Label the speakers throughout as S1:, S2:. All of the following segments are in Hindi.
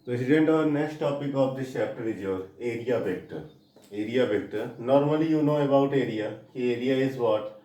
S1: So student, our next topic of this chapter is your area vector. Area vector. Normally you know about area. Area is what?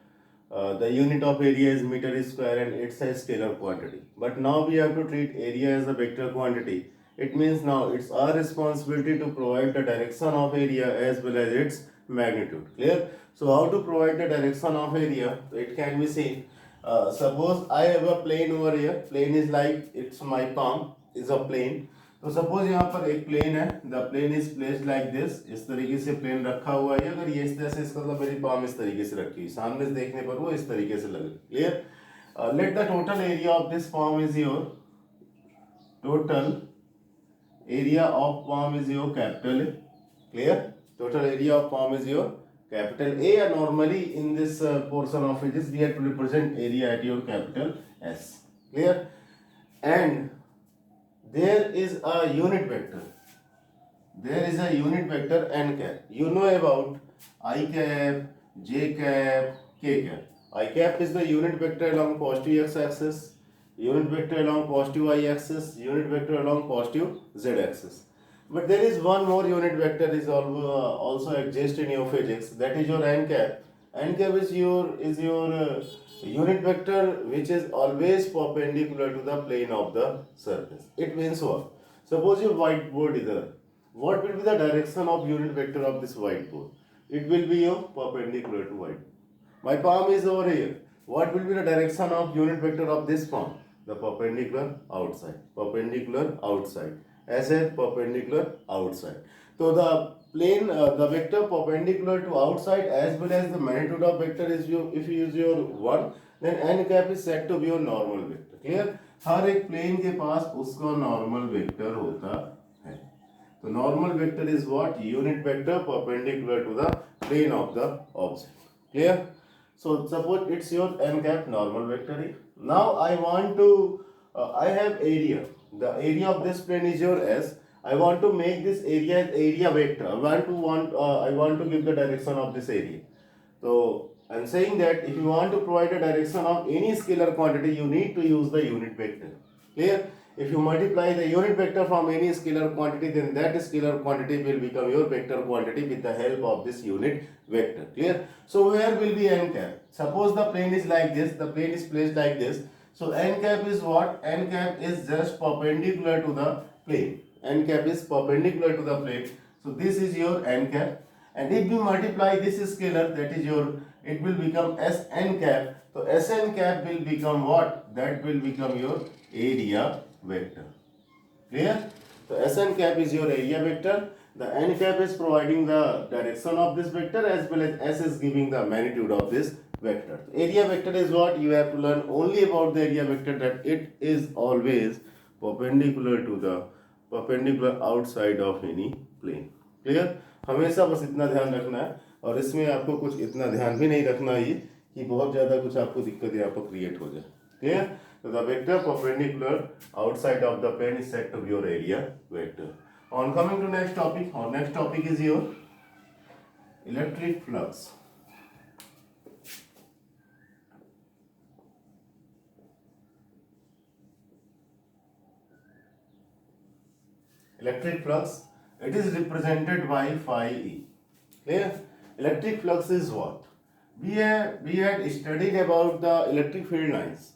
S1: The unit of area is meter square and it's a scalar quantity. But now we have to treat area as a vector quantity. It means now it's our responsibility to provide the direction of area as well as its magnitude. Clear? So how to provide the direction of area? It can be seen. Suppose I have a plane over here. Plane is like it's my palm is a plane. तो सपोज यहाँ पर एक प्लेन है, the plane is placed like this, इस तरीके से प्लेन रखा हुआ है। अगर ये इस तरह से, इसका मतलब मेरी पाम इस तरीके से रखी हुई, सामने से देखने पर वो इस तरीके से लगे। Clear? Let the total area of this palm is your, total area of palm is your capital A. Clear? Total area of palm is your capital A, and normally in this portion of it is we have to represent area at your capital S. Clear? And there is a unit vector. There is a unit vector n cap. You know about I cap, j cap, k cap. I cap is the unit vector along positive x axis, unit vector along positive y axis, unit vector along positive z axis. But there is one more unit vector is also exist in your physics, that is your n cap. N cap is your unit vector which is always perpendicular to the plane of the surface. It means what? Suppose your whiteboard is there. What will be the direction of unit vector of this whiteboard? It will be your perpendicular to whiteboard. My palm is over here. What will be the direction of unit vector of this palm? The perpendicular outside. Perpendicular outside. As a perpendicular outside. So the plane, the vector perpendicular to outside as well as the magnitude of vector is your, if you use your 1, then n cap is said to be your normal vector. Clear? हर एक plane के पास उसका normal vector होता है. तो normal vector is what? Unit vector perpendicular to the plane of the object. Clear? So suppose it's your n cap normal vector. Now I want to, I have area. The area of this plane is your S. I want to make this area as area vector. I want to give the direction of this area. So I'm saying that if you want to provide a direction of any scalar quantity, you need to use the unit vector. Clear? If you multiply the unit vector from any scalar quantity, then that scalar quantity will become your vector quantity with the help of this unit vector. Clear? So where will be n cap? Suppose the plane is like this, the plane is placed like this. So n cap is what? N cap is just perpendicular to the plane. N cap is perpendicular to the plane. So this is your n cap. And if we multiply this scalar, that is your, it will become Sn cap. So Sn cap will become what? That will become your area vector. Clear? So Sn cap is your area vector. The n cap is providing the direction of this vector as well as S is giving the magnitude of this vector. Area vector is what? You have to learn only about the area vector, that it is always perpendicular outside of any plane. Clear? हमेशा बस इतना ध्यान रखना है, और इसमें आपको कुछ इतना ध्यान भी नहीं रखना है कि बहुत ज़्यादा कुछ आपको दिक्कतें आपको क्रिएट हो जाए. Clear? So the vector perpendicular outside of the plane is said to be your area vector. On coming to next topic, our next topic is your electric flux. Electric flux, it is represented by phi E. Clear? Electric flux is what? We had studied about the electric field lines.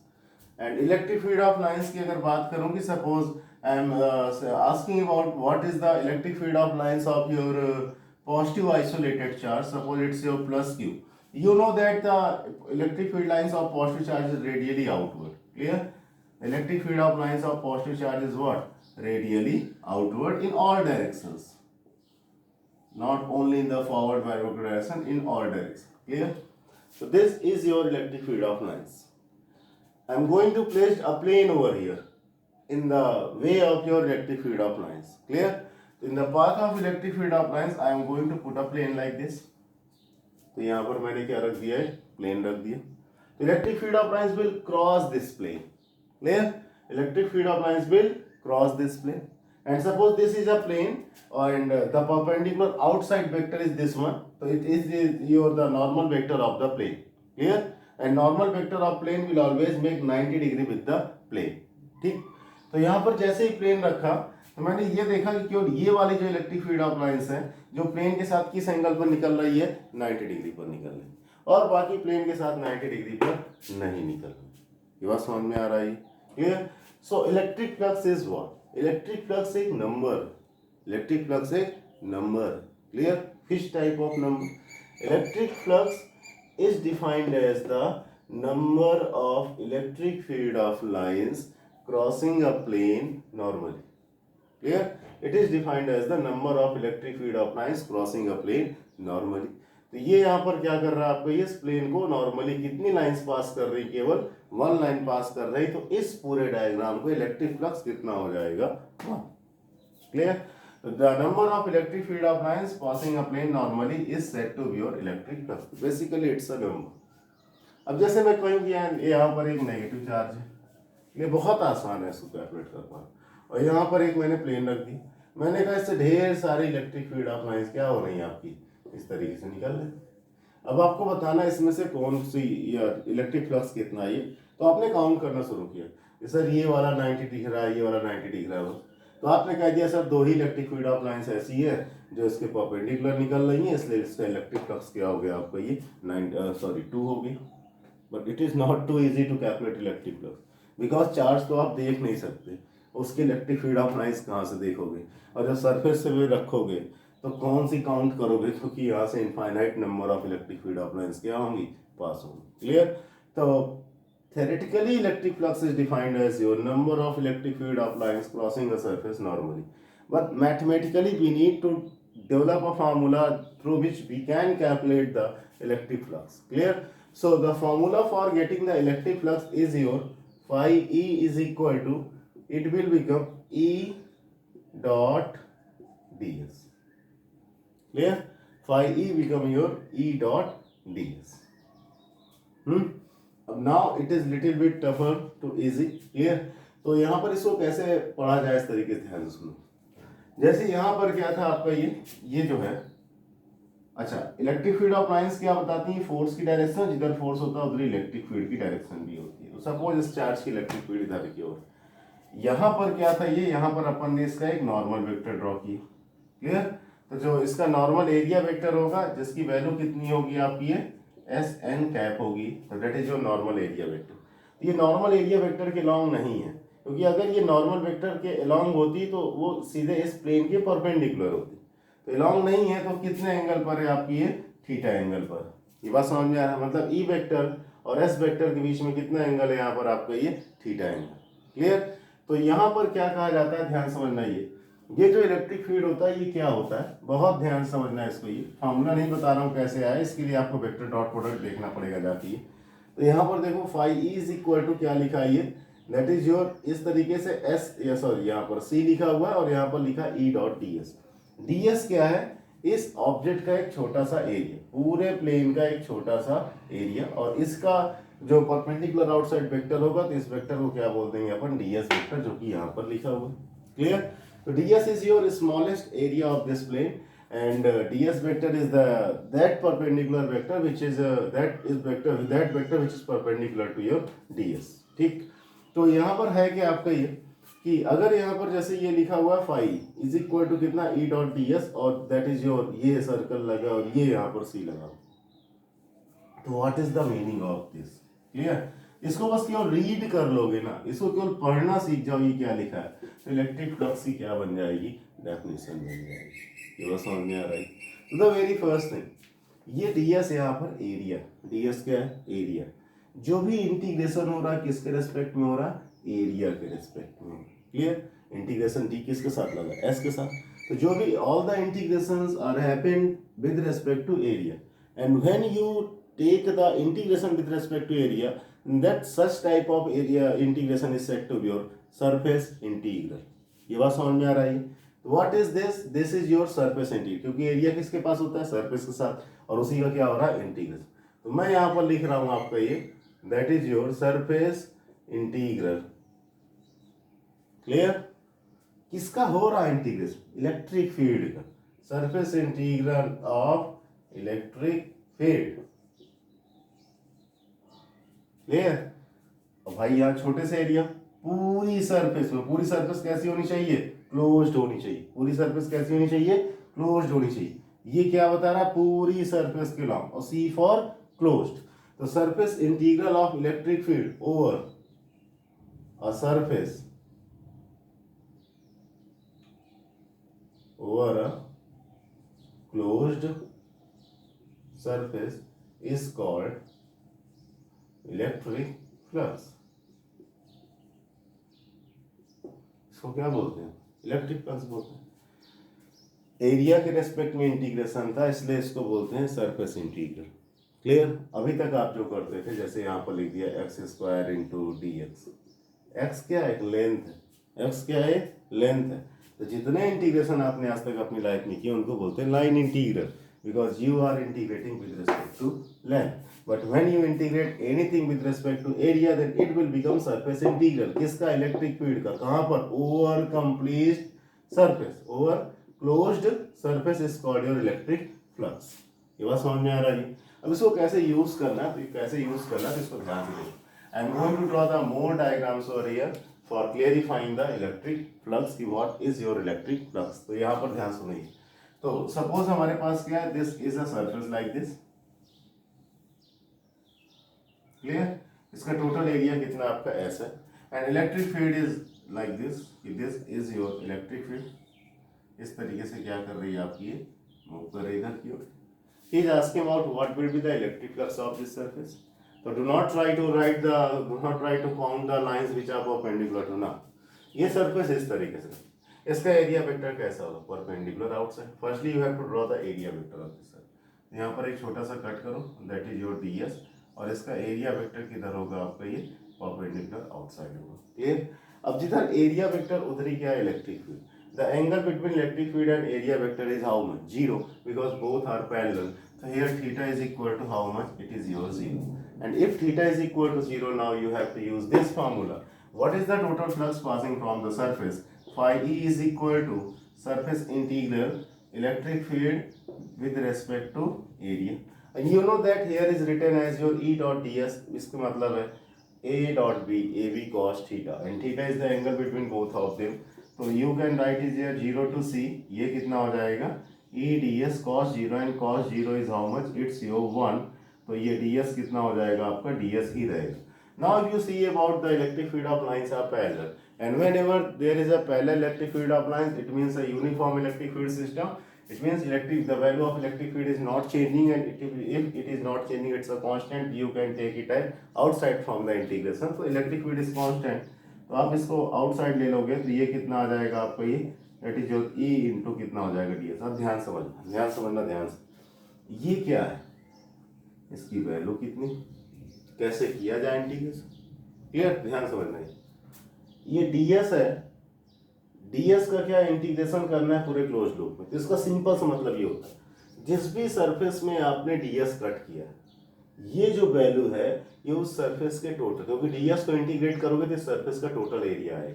S1: And electric field of lines की अगर बात करूँ कि suppose I am asking about what is the electric field of lines of your positive isolated charge. Suppose it's your plus Q. You know that the electric field lines of positive charge is radially outward. Clear? Electric field of lines of positive charge is what? Radially outward in all directions. Not only in the forward backward direction, in all directions. Clear? So this is your electric field of lines. I am going to place a plane over here in the way of your electric field of lines. Clear? In the path of electric field of lines, I am going to put a plane like this. तो यहाँ पर मैंने क्या रख दिया है? प्लेन रख दिया. तो electric field of lines will cross this plane. Clear? Electric field of lines will cross this plane. And suppose this is a plane and the perpendicular outside vector is this one. So it is the normal vector of the plane. Clear? And normal vector of plane will always make 90 degree with the plane. ठीक? तो यहाँ पर जैसे ही प्लेन रखा, तो मैंने ये देखा कि केवल ये वाली जो इलेक्ट्रिक फील्ड ऑफ लाइंस है जो प्लेन के साथ किस एंगल पर निकल रही है, 90 डिग्री पर निकल रही है, और बाकी प्लेन के साथ 90 डिग्री पर नहीं निकल रही। ये बात समझ में आ रहा है? Clear? So electric flux is what? Electric flux एक नंबर, इलेक्ट्रिक फ्लक्स एक number. Clear? which type of number? Electric flux is defined as the number of electric field of lines crossing a plane normally. Clear? It is defined as the number of electric field of lines crossing a plane normally. तो ये यहाँ पर क्या कर रहा है आपको, इस प्लेन को नॉर्मली कितनी लाइंस पास कर रही, केवल 1 लाइन पास कर रही, तो इस पूरे डायग्राम को इलेक्ट्रिक फ्लक्स कितना हो जाएगा, 1. Clear? The number of electric field of lines passing a plane normally is said to be your electric flux. Basically it's a number. अब जैसे मैं कहूँ कि यहाँ पर एक नेगेटिव चार्ज है, ये बहुत आसान है इसको कैलकुलेट कर पाना, और यहाँ पर एक मैंने प्लेन रख दी, मैंने कहा इससे ढेर सारी इलेक्ट्रिक फील्ड ऑफ लाइंस क्या हो रही है आपकी, इस तरीके से निकल रही। अब आपको बताना इसमें से कौन सी इलेक्ट्रिक फ्लक्स कितना है, तो आपने काउंट करना शुरू किया, सर ये वाला 90 दिख रहा है, ये वाला 90 दिख रहा है, तो आपने कह दिया sir 2 he electric field of lines ऐसी है जो इसके परपेंडिकुलर निकल रही है, इसलिए इसका इलेक्ट्रिक फ्लक्स क्या हो गया आपको, ये 2 हो गई। But it is not too easy to calculate electric flux because charge तो आप देख नहीं सकते, उसकी इलेक्ट्रिक फील्ड ऑफ लाइंस कहाँ से देखोगे, और जब सरफेस से भी रखोगे तो कौन सी काउंट करोगे, क्योंकि यहाँ से infinite number of electric field of lines क्या होंगी, पास होंगी। क्लियर? तो theoretically electric flux is defined as your number of electric field of lines crossing a surface normally, but mathematically we need to develop a formula through which we can calculate the electric flux. Clear? So the formula for getting the electric flux is your phi E is equal to, it will become E dot ds. Clear? Phi E become your E dot ds. अब now it is little bit tougher to easy. Clear? तो यहाँ पर इसको कैसे पढ़ा जाए इस तरीके से ध्यान से सुनो। जैसे यहाँ पर क्या था आपका, ये जो है, अच्छा इलेक्ट्रिक फील्ड ऑफ लाइंस क्या बताती है, फोर्स की डायरेक्शन, जिधर फोर्स होता है उधर इलेक्ट्रिक फील्ड की डायरेक्शन भी होती है। तो सपोज इस चार्ज की इलेक्ट्रिक फील्ड इधर की ओर, यहाँ पर क्या था, ये यहाँ पर अपन ने इसका एक नॉर्मल वेक्टर ड्रॉ किया। क्लियर? तो जो इसका नॉर्मल एरिया वेक्टर होगा, जिसकी वैल्यू कितनी होगी आपकी, ये एस एन कैप होगी, तो that is your normal area vector. ये नॉर्मल एरिया वेक्टर के लॉन्ग नहीं है, क्योंकि अगर ये नॉर्मल वेक्टर के अलॉन्ग होती तो वो सीधे इस प्लेन के परपेंडिकुलर होती, तो अलॉन्ग नहीं है, तो कितने एंगल पर है आपकी, ये थीटा एंगल पर। ये बात समझ में आ रहा है? मतलब ई वेक्टर और एस वेक्टर के बीच में कितना एंगल है यहाँ पर आपका, ये थीटा एंगल। क्लियर? तो यहाँ पर क्या कहा जाता है, ध्यान समझना, ये जो इलेक्ट्रिक फील्ड होता है ये क्या होता है, बहुत ध्यान समझना है इसको। ये फॉर्मूला नहीं बता रहा हूँ कैसे आया, इसके लिए आपको वेक्टर डॉट प्रोडक्ट देखना पड़ेगा जाके। तो यहाँ पर देखो phi E is equal to क्या लिखा है, ये दैट इज योर, इस तरीके से एस, या सॉरी यहाँ पर सी लिखा हुआ है और यहाँ पर लिखा ई dot D S. D S क्या है, इस ऑब्जेक्ट का एक छोटा सा एरिया, पूरे प्लेन का एक छोटा सा एरिया, और इसका जो परपेंडिकुलर आउटसाइड वेक्टर होगा, तो इस वेक्टर को क्या बोल देंगे अपन, डी एस वेक्टर, जो कि यहाँ पर लिखा हुआ है। Clear? So ds is your smallest area of this plane, and ds vector is that perpendicular vector which is that vector which is perpendicular to your ds. ठीक? तो यहाँ पर है कि आपका ये कि अगर यहाँ पर जैसे ये लिखा हुआ है फाई इज इक्वल टू कितना, ई डॉट डी एस, और दैट इज योर, ये सर्कल लगा और ये यहाँ पर सी लगा, तो what is the meaning of this? Clear? इसको बस केवल रीड कर लोगे ना, इसको केवल पढ़ना सीख जाओ, ये क्या लिखा है, तो इलेक्ट्रिक फ्लक्स की क्या बन जाएगी, डेफिनेशन बन जाएगी। ये बस समझ में आ रहा है? तो द वेरी फर्स्ट थिंग, ये ds यहाँ पर एरिया, ds क्या है, एरिया। जो भी इंटीग्रेशन हो रहा है किसके रेस्पेक्ट में हो रहा है, एरिया के रेस्पेक्ट में। क्लियर? इंटीग्रेशन d किसके साथ लगा, s के साथ। तो जो भी all the integrations are happened with respect to area, and when you take the integration with respect to area, that such type of area integration is said to be your surface integral। ये बात समझ में आ रहा है? What is this? This is your surface integral, क्योंकि एरिया किसके पास होता है, सरफेस के साथ, और उसी का क्या हो रहा है, इंटीग्रेशन। तो मैं यहाँ पर लिख रहा हूँ आपका ये, that is your surface integral। Clear? किसका हो रहा है इंटीग्रेशन, इलेक्ट्रिक फील्ड का, surface integral of electric field. Clear? और भाई यहाँ छोटे से एरिया, पूरी सरफेस में, पूरी सरफेस कैसी होनी चाहिए, क्लोज्ड होनी चाहिए, पूरी सरफेस कैसी होनी चाहिए, क्लोज्ड होनी चाहिए। ये क्या बता रहा है, पूरी सरफेस के लॉन्ग, और सी फॉर क्लोज्ड। तो surface integral of electric field over a surface over a closed surface is called electric flux। इसको क्या बोलते हैं, इलेक्ट्रिक फ्लक्स बोलते हैं। एरिया के रेस्पेक्ट में इंटीग्रेशन था, इसलिए इसको बोलते हैं सरफेस इंटीग्रल। क्लियर। अभी तक आप जो करते थे, जैसे यहाँ पर लिख दिया x square into D x. X क्या है, लेंथ है। एक्स क्या है, लेंथ है। तो जितने इंटीग्रेशन आपने आज तक अपनी लाइफ में किए उनको बोलते हैं line integral, because you are integrating with respect to length. But when you integrate anything with respect to area, then it will become surface integral. किसका, इलेक्ट्रिक फील्ड का। कहां पर, over complete surface, over closed surface is called your electric flux. ये बात समझ में आ रही है। अब इसको कैसे यूज करना है, तो कैसे यूज करना है, तो इसको ध्यान से देखो। I am going to draw the more diagrams over here for clarifying the electric flux की what is your electric flux. तो यहाँ पर ध्यान सुनिए। तो सपोज हमारे पास क्या है, this is a surface like this. Clear. इसका टोटल एरिया कितना आपका एस है, and electric field is like this, this is your electric field. इस तरीके से क्या कर रही है आपकी, ये मूव कर रही है इधर की ओर। He is asking about what will be the electric flux of this surface. So do not try to count the lines which are perpendicular to now. ये surface इस तरीके से, इसका एरिया वेक्टर कैसा होगा, perpendicular outside. Firstly you have to draw the area vector of this surface. यहाँ पर एक छोटा सा कट करो, दैट इज योर ds, और इसका एरिया वेक्टर किधर होगा आपका, ये परपेंडिकुलर आउटसाइड होगा। क्लियर। अब जिधर एरिया वेक्टर उधर ही क्या है, electric field. The angle between electric field and area vector is how much, 0, because both are parallel. So here theta is equal to how much, it is your 0. And if theta is equal to 0, now you have to use this formula. What is the total flux passing from the surface? Phi E is equal to surface integral electric field with respect to area. And you know that here is written as your E dot ds. इसका मतलब है A dot B, AB cos theta. And theta is the angle between both of them. So you can write is here 0 to C. ये कितना हो जाएगा, E ds cos 0, and cos 0 is how much, it's your 1. तो ये ds कितना हो जाएगा आपका, ds ही रहेगा। Now if you see about the electric field of lines are parallel, and whenever there is a parallel electric field of lines, it means a uniform electric field system. It means the value of electric field is not changing, and if it is not changing, it's a constant. You can take it as outside from the integration. So electric field is constant. तो आप इसको आउटसाइड ले लोगे तो ये कितना आ जाएगा आपको, ये that is your E into कितना हो जाएगा ds। अब ध्यान समझना ध्यान से। ये क्या है, इसकी वैल्यू कितनी, कैसे किया जाए इंटीग्रेशन, क्लियर, ध्यान समझना है। ये ds है, ds का क्या इंटीग्रेशन करना है पूरे क्लोज लूप में। तो इसका सिंपल सा मतलब ये होता है, जिस भी सरफेस में आपने ds कट किया, ये जो वैल्यू है ये उस सरफेस के टोटल, क्योंकि ds को इंटीग्रेट करोगे तो सरफेस का टोटल एरिया आएगा।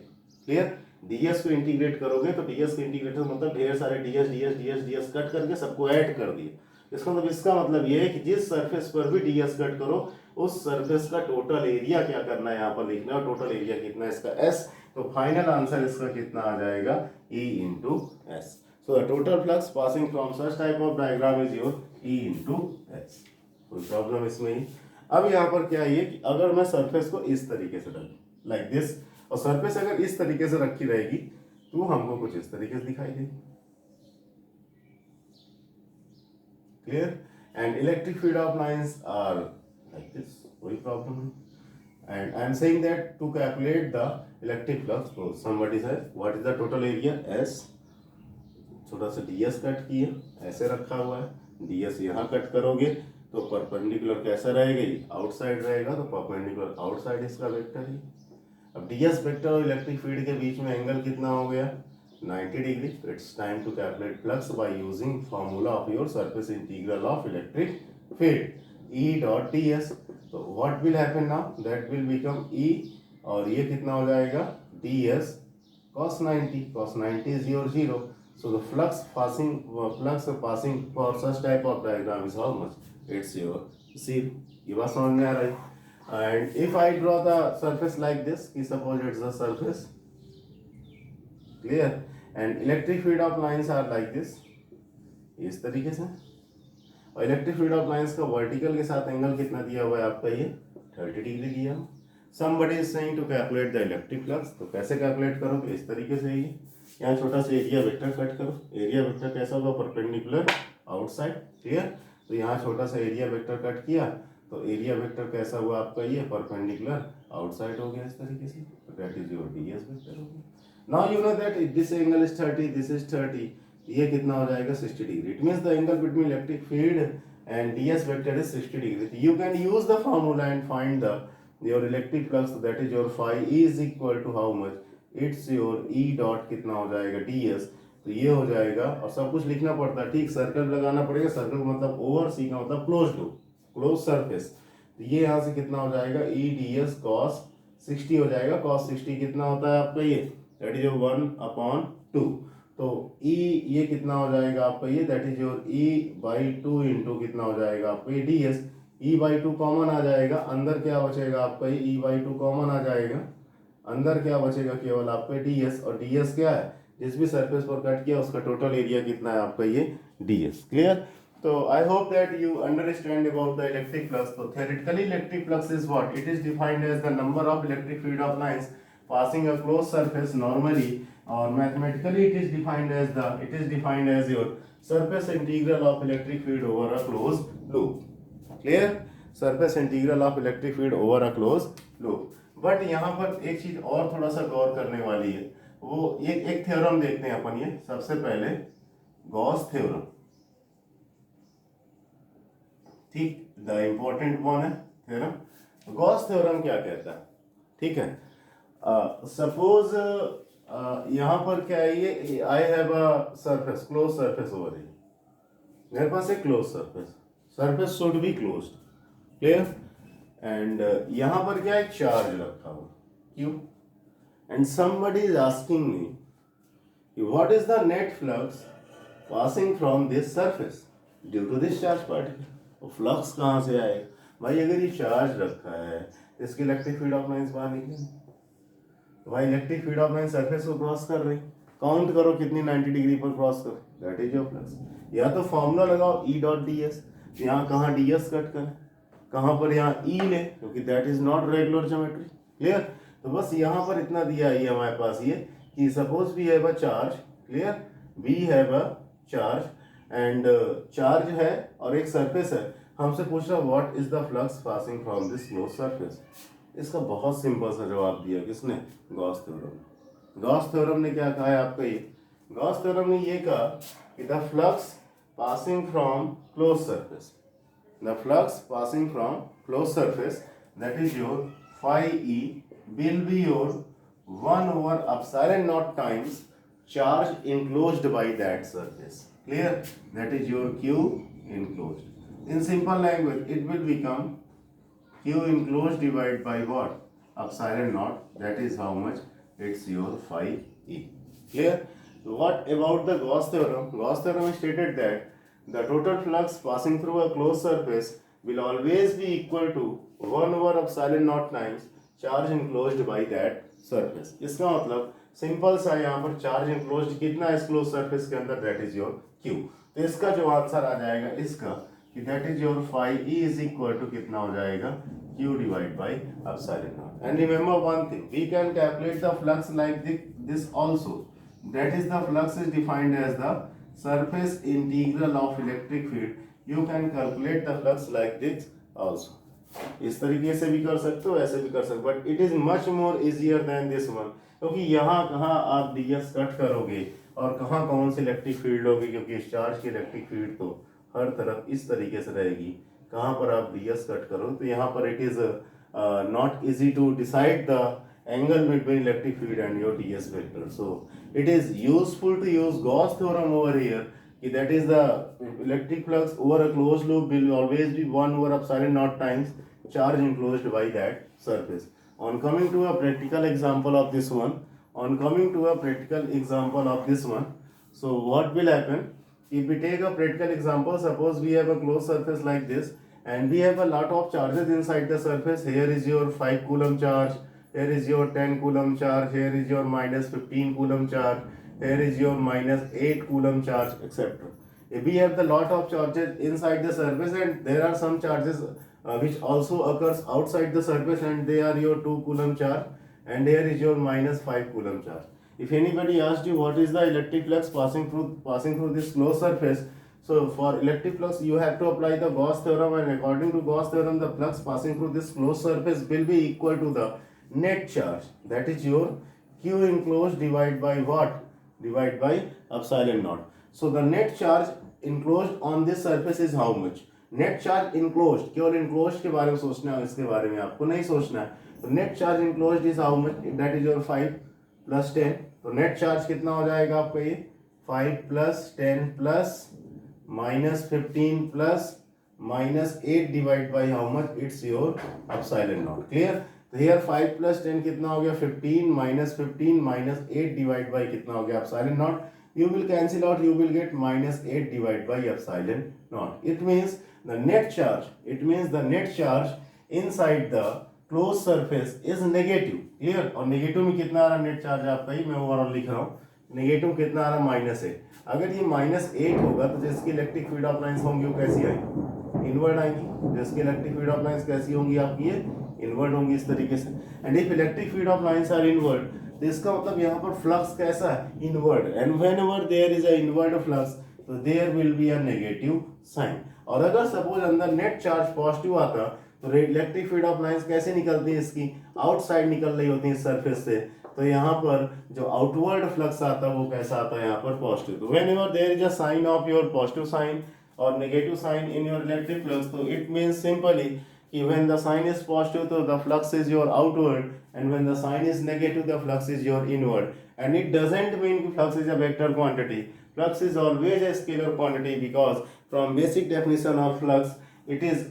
S1: क्लियर। ds को इंटीग्रेट करोगे तो ds को इंटीग्रेट मतलब ढेर सारे ds कट करके सबको ऐड कर दिए। इसका मतलब ये है कि जिस सरफेस पर भी ds कट करो उस सरफेस का टोटल एरिया क्या करना है, यहाँ पर लिखना है। टोटल एरिया कितना है इसका, s। तो फाइनल आंसर इसका कितना आ जाएगा, E into S. So the total flux passing from such type of diagram is your E into S. कोई प्रॉब्लम इसमें ही। अब यहाँ पर क्या है कि अगर मैं सरफेस को इस तरीके से रखूं लाइक दिस, और सरफेस अगर इस तरीके से रखी रहेगी तो हमको कुछ इस तरीके से दिखाई देगी। Clear. And electric field of lines are like this, कोई प्रॉब्लम नहीं। And I am saying that to calculate the electric flux, somebody says what is the total area, s। छोटा सा ds कट किया, ऐसे रखा हुआ है, ds यहाँ कट करोगे तो परपेंडिकुलर कैसा रहेगा, आउटसाइड रहेगा, तो परपेंडिकुलर आउटसाइड इसका वेक्टर है। अब ds वेक्टर और इलेक्ट्रिक फील्ड के बीच में एंगल कितना हो गया, 90 degree. It's time to calculate flux by using formula of your surface integral of electric field, E dot ds। तो what will happen now, that will become E, और ये कितना हो जाएगा, ds cos 90, cos 90 is your 0. So the flux passing for such type of diagram is how much, it's your 0. ये बात समझ में आ रही है। And if I draw the surface like this, suppose it's a surface, clear, and electric field of lines are like this, इस तरीके से। और इलेक्ट्रिक फील्ड ऑफ लाइंस का वर्टिकल के साथ एंगल कितना दिया हुआ है आपका, ये 30 डिग्री दिया हुआ। Somebody is saying to calculate the electric flux, तो कैसे कैलकुलेट करोगे, इस तरीके से। ये यहाँ छोटा सा एरिया वेक्टर कट करो, एरिया वेक्टर कैसा होगा, परपेंडिकुलर आउटसाइड, क्लियर। तो यहाँ छोटा सा एरिया वेक्टर कट किया, तो एरिया वेक्टर कैसा हुआ आपका, ये परपेंडिकुलर आउटसाइड हो गया इस तरीके से, that is your D S vector हो गया। Now you know that this angle is 30, this is 30, ये कितना हो जाएगा 60 degree. It means the angle between electric field and D S vector is 60 degree. You can use the formula and find the your electric flux, that is your phi is equal to how much, it's your E dot कितना हो जाएगा ds, तो ये हो जाएगा। और सब कुछ लिखना पड़ता है, ठीक, सर्कल लगाना पड़ेगा, सर्कल का मतलब ओवर, सी का मतलब क्लोज लूप, क्लोज सरफेस। तो ये यहाँ से कितना हो जाएगा, ई ds cos 60 हो जाएगा। cos 60 कितना होता है आपका, ये दैट इज 1/2। तो ई ये कितना हो जाएगा आपका, ये that is your e/2 into कितना हो जाएगा आपका ये ds। e/2 कॉमन आ जाएगा, अंदर क्या बचेगा आपका, ये e/2 कॉमन आ जाएगा, अंदर क्या बचेगा केवल आपका ds। और ds क्या है, जिस भी सरफेस पर कट किया उसका टोटल एरिया कितना है आपका, ये ds, क्लियर। तो I hope that you understand about the electric flux. तो theoretically electric flux is what, it is defined as the number of electric field of lines passing a closed surface normally, or mathematically it is defined as your surface integral of electric field over a closed loop, clear, surface integral of electric field over a closed loop। But यहाँ पर एक चीज और थोड़ा सा गौर करने वाली है, वो एक थ्योरम देखते हैं अपन। ये सबसे पहले गॉस थ्योरम, ठीक, द इंपॉर्टेंट वन है थ्योरम। गॉस थ्योरम क्या कहता है, ठीक है। सपोज यहाँ पर क्या है, ये I have a surface, close surface over here, मेरे पास एक close surface, surface should be closed, clear. And यहाँ पर क्या है, चार्ज रखा हुआ क्यों, and somebody is asking me what is the net flux passing from this surface due to this charge particle. Flux कहाँ से आएगा भाई, अगर ये चार्ज रखा है इसकी इलेक्ट्रिक फील्ड ऑफ लाइंस बाहर निकलेगी। तो भाई electric field of line surface को क्रॉस कर रही, काउंट करो कितनी 90 डिग्री पर क्रॉस कर, दैट इज योर फ्लक्स। या तो फॉर्मूला लगाओ ई डॉट डी एस, यहाँ कहाँ डी एस कट करें, कहाँ पर यहाँ ई ले, क्योंकि that is not regular geometry, clear. तो बस यहाँ पर इतना दिया है हमारे पास ये कि suppose we have a charge, clear, we have a charge and charge है और एक सरफेस है, हमसे पूछ रहा what is the flux passing from this close surface. इसका बहुत सिंपल सा जवाब दिया किसने, गॉस थ्योरम। गॉस थ्योरम ने क्या कहा है आपका, ये गॉस थ्योरम ने ये कहा कि the flux passing from close surface, the flux passing from close surface that is your phi e will be your 1/epsilon naught times charge enclosed by that surface, clear, that is your q enclosed. In simple language it will become q enclosed divided by what, epsilon naught, that is how much, it's your phi e, clear. What about the Gauss theorem? Gauss theorem stated that the total flux passing through a closed surface will always be equal to 1/epsilon naught times charge enclosed by that surface. इसका मतलब सिंपल सा, यहाँ पर चार्ज enclosed कितना है इस क्लोज सरफेस के अंदर, that is your q। तो इसका जो आंसर आ जाएगा इसका कि that is your phi e is equal to कितना हो जाएगा, q divided by epsilon naught। And remember one thing, we can calculate the flux like this also, that is the flux is defined as the surface integral of electric field। You can calculate the flux like this also, इस तरीके से भी कर सकते हो, ऐसे भी कर सकते हो, but it is much more easier than this one, क्योंकि यहाँ कहाँ आप डीएस कट करोगे और कहाँ कौन सी इलेक्ट्रिक फील्ड होगी, क्योंकि इस चार्ज की इलेक्ट्रिक फील्ड तो हर तरफ इस तरीके से रहेगी। कहाँ पर आप डीएस कट करो तो यहाँ पर it is not easy to decide the angle between electric field and your ds vector, so it is useful to use Gauss theorem over here, that is the electric flux over a closed loop will always be 1/epsilon naught times charge enclosed by that surface. On coming to a practical example of this one, so what will happen if we take a practical example, suppose we have a closed surface like this and we have a lot of charges inside the surface. Here is your 5 coulomb charge, here is your 10 coulomb charge, here is your -15 coulomb charge, here is your minus 8 coulomb charge, etc. If we have the lot of charges inside the surface and there are some charges which also occurs outside the surface, and they are your 2 coulomb charge, and here is your minus 5 coulomb charge. If anybody asked you what is the electric flux passing through this closed surface, so for electric flux you have to apply the Gauss theorem, and according to Gauss theorem the flux passing through this closed surface will be equal to the net charge, that is your Q enclosed divided by what? Divided by epsilon naught. So the net charge enclosed on this surface is how much? Net charge enclosed, केवल इनक्लोज्ड के बारे में सोचना है, इसके बारे में आपको नहीं सोचना है. तो net charge enclosed is how much? That is your 5 plus 10. तो नेट चार्ज कितना हो जाएगा आपका? ये 5 plus 10 plus minus 15 plus minus 8 divide by how much? It's your epsilon naught. Clear? तो हियर 5 प्लस 10 कितना हो गया? 15 माइनस 8 डिवाइड बाई कितना हो गया? Epsilon not. You will cancel out, you will get minus 8 divided by epsilon naught. It means the net charge inside the closed surface is negative. Clear? और नेगेटिव में कितना आ रहा नेट चार्ज आपका? ही मैं ओवरऑल लिख रहा हूँ. नेगेटिव कितना आ रहा? -8. अगर ये -8 होगा तो जिसकी इलेक्ट्रिक फील्ड ऑफ लाइंस होंगी वो कैसी आएंगी? इनवर्ड आएंगी. जिसकी इलेक्ट्रिक फील्ड ऑफ लाइंस कैसी होंगी आपकी? ये इनवर्ड होंगी इस तरीके से. And if electric field of lines are inward, तो इसका मतलब यहाँ पर फ्लक्स कैसा है? Inward. And whenever there is a inward flux, तो there will be a negative sign. और अगर सपोज अंदर नेट चार्ज पॉजिटिव आता तो इलेक्ट्रिक फील्ड ऑफ लाइंस कैसे निकलती है? इसकी आउटसाइड निकल रही होती है सरफेस से. तो यहाँ पर जो आउटवर्ड फ्लक्स आता है वो कैसा आता है? यहाँ पर पॉजिटिव. तो whenever there is a sign of your positive sign और negative sign in your electric flux, तो it means simply when the sign is positive, so the flux is your outward, and when the sign is negative, the flux is your inward. And it doesn't mean flux is a vector quantity. Flux is always a scalar quantity, because from basic definition of flux, it is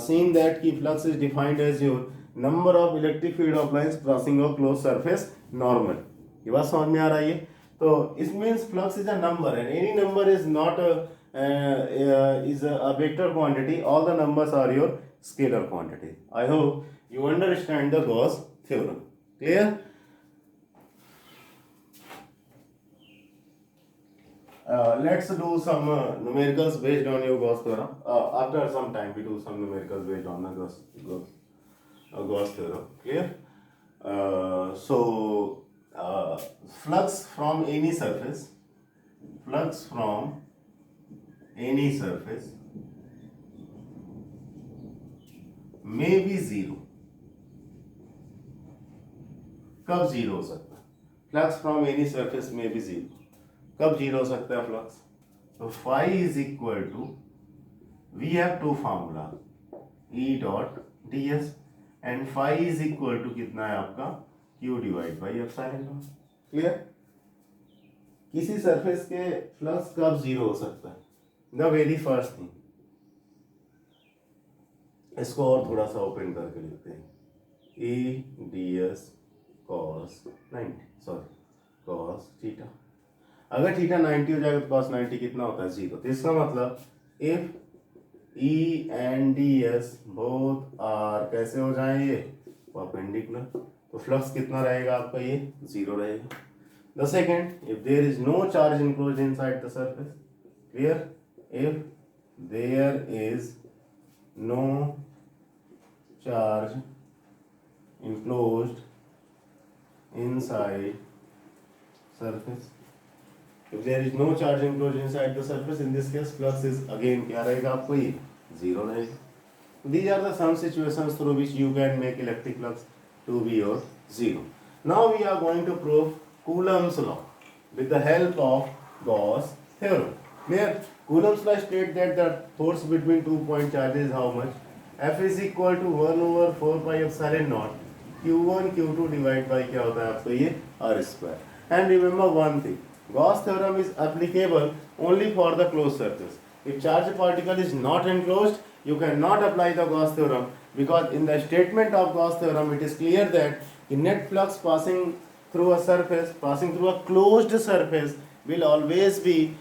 S1: seen that flux is defined as your number of electric field of lines crossing a closed surface normal. ये बात समझ में आ रही है? तो it means flux is a number, and any number is not is a vector quantity. All the numbers are your scalar quantity. I hope you understand the Gauss theorem. Clear? Let's do some numericals based on your Gauss theorem. After some time we do some numericals based on the Gauss theorem. Clear? Flux from any surface may be zero. कब जीरो हो सकता है? फ्लक्स फ्रॉम एनी सरफेस में भी जीरो. कब जीरो हो सकता है फ्लक्स? तो phi is equal to, we have to formula, E dot D S, and phi is equal to कितना है आपका? Q divide by epsilon naught. Clear? किसी सरफेस के फ्लक्स कब जीरो हो सकता है? द वेरी फर्स्ट थिंग, इसको और थोड़ा सा ओपन करके लिखते हैं, A D S cos 90, sorry cos theta. अगर थीटा 90 हो जाएगा तो कॉस 90 कितना होता है? जीरो. तो इसका मतलब if E and D S both are कैसे हो जाएंगे? परपेंडिकुलर, तो फ्लक्स कितना रहेगा आपका? ये जीरो रहेगा. The second, if there is no charge enclosed inside the surface. Clear? If there is no charge enclosed inside surface, if there is no charge enclosed inside the surface, in this case flux is again क्या रहेगा आपको? ये zero रहेगा. These are the some situations through which you can make electric flux to be your zero. Now we are going to prove Coulomb's law with the help of Gauss theorem. Clear? Coulomb's law states that the force between 2 point charges is how much? F is equal to 1 over 4 pi epsilon naught Q1 Q2 divided by क्या होता है आपको? ये R square. And remember one thing, Gauss theorem is applicable only for the closed surface. If charged particle is not enclosed, you cannot apply the Gauss theorem, because in the statement of Gauss theorem it is clear that the net flux passing through a surface, passing through a closed surface, will always be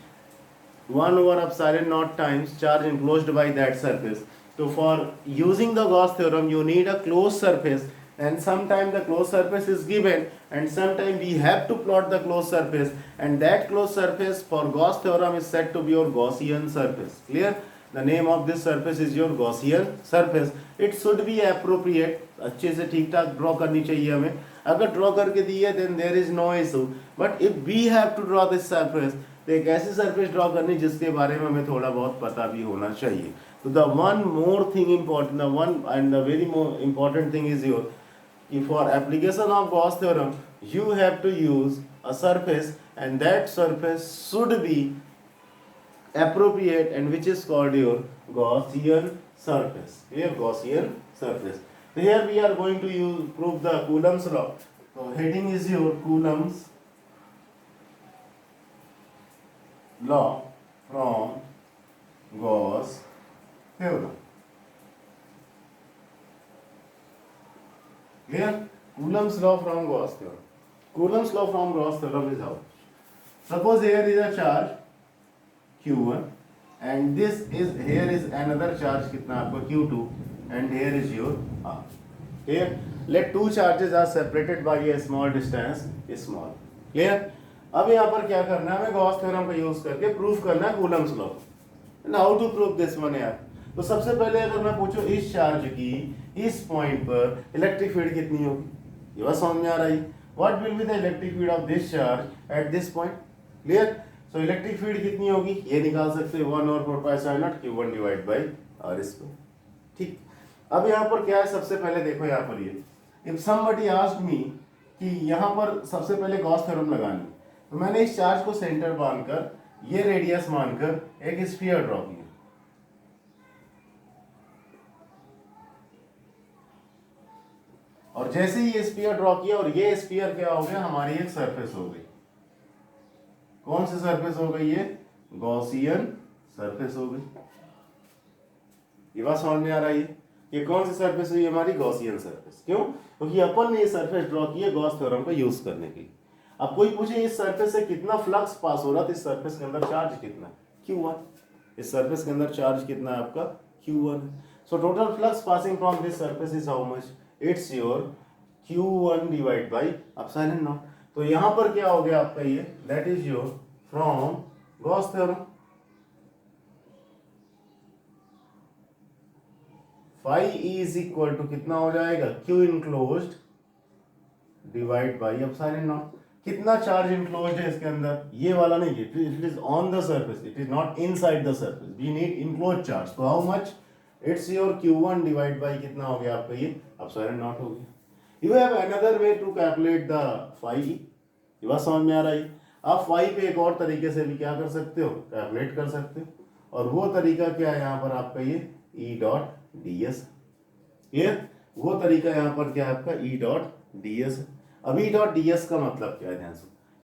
S1: 1 over epsilon naught times charge enclosed by that surface. So for using the Gauss theorem you need a closed surface, and sometime the closed surface is given, and sometime we have to plot the closed surface, and that closed surface for Gauss theorem is said to be your Gaussian surface. Clear? The name of this surface is your Gaussian surface. It should be appropriate. अच्छे से ठीक ठाक ड्रॉ करनी चाहिए हमें. अगर ड्रॉ करके दी है then there is no issue, but if we have to draw this surface, तो एक ऐसी सरफेस ड्रॉ करनी जिसके बारे में हमें थोड़ा बहुत पता भी होना चाहिए. तो the one more thing important, the one and the very more important thing is your, for application of Gauss theorem you have to use a surface, and that surface should be appropriate, and which is called your Gaussian surface. Here Gaussian surface. So here we are going to prove the Coulomb's law. So heading is your Coulomb's law from Gauss theorem. Clear? Coulomb's law from Gauss theorem. Coulomb's law from Gauss theorem is how? Suppose here is a charge Q1, and this is, here is another charge कितना आपका Q2, and here is your R. Here, let two charges are separated by a small distance, small. Clear? अब यहाँ पर क्या करना है, हमें गॉस थ्योरम का यूज करके प्रूफ करना है Coulomb's law. And how to prove this one यार. तो सबसे पहले अगर मैं पूछूं इस चार्ज की इस पॉइंट पर इलेक्ट्रिक फील्ड कितनी होगी, ये बात समझ में आ रही. What will be the electric field of this charge at this point. Clear? So electric field कितनी होगी, ये निकाल सकते हैं 1/4πε0 Q1 divide by R square. ठीक. अब यहाँ पर क्या है, सबसे पहले देखो यहाँ पर ये, इफ समबडी आस्क्ड मी कि यहाँ पर सबसे पहले गॉस थ्योरम लगानी, तो मैंने इस चार्ज को सेंटर मानकर, ये रेडियस मानकर एक स्फीयर ड्रॉ किया. और जैसे ही ये स्फीयर ड्रॉ किया, और ये स्फीयर क्या हो गया, हमारी एक सरफेस हो गई. कौन सी सरफेस हो गई, ये गॉसियन सरफेस हो गई. ये बात समझ में आ रही है. ये कौन सी सरफेस हुई, हमारी गॉसियन सरफेस. क्यों? क्योंकि अपन ने ये सरफेस ड्रॉ की है गॉस थ्योरम का यूज करने के लिए. अब कोई पूछे इस सरफेस से कितना फ्लक्स पास हो रहा, तो इस सरफेस के अंदर चार्ज कितना, Q1. इस सरफेस के अंदर चार्ज कितना है आपका, Q1. So total flux passing from this surface is how much, it's your Q1 divide by epsilon naught. तो यहां पर क्या हो गया आपका, ये that is your from Gauss theorem. Phi is equal to कितना हो जाएगा, Q enclosed divide by epsilon naught. कितना चार्ज इनक्लोज्ड है इसके अंदर, ये वाला नहीं, it is on the surface, it is not inside the surface. We need enclosed charge. तो how much, it's your Q1 divide by कितना हो गया आपका, ये एप्सिलॉन नॉट हो गया. You have another way to calculate the phi. ये बात समझ में आ रही है. आप फाई पे एक और तरीके से भी क्या कर सकते हो, कैलकुलेट कर सकते हो. और वो तरीका क्या है यहाँ पर आपका, ये E डॉट ds. ये वो तरीका यहाँ पर क्या है आपका, E डॉट ds. अब E डॉट ds का मतलब क्या है, ध्यान से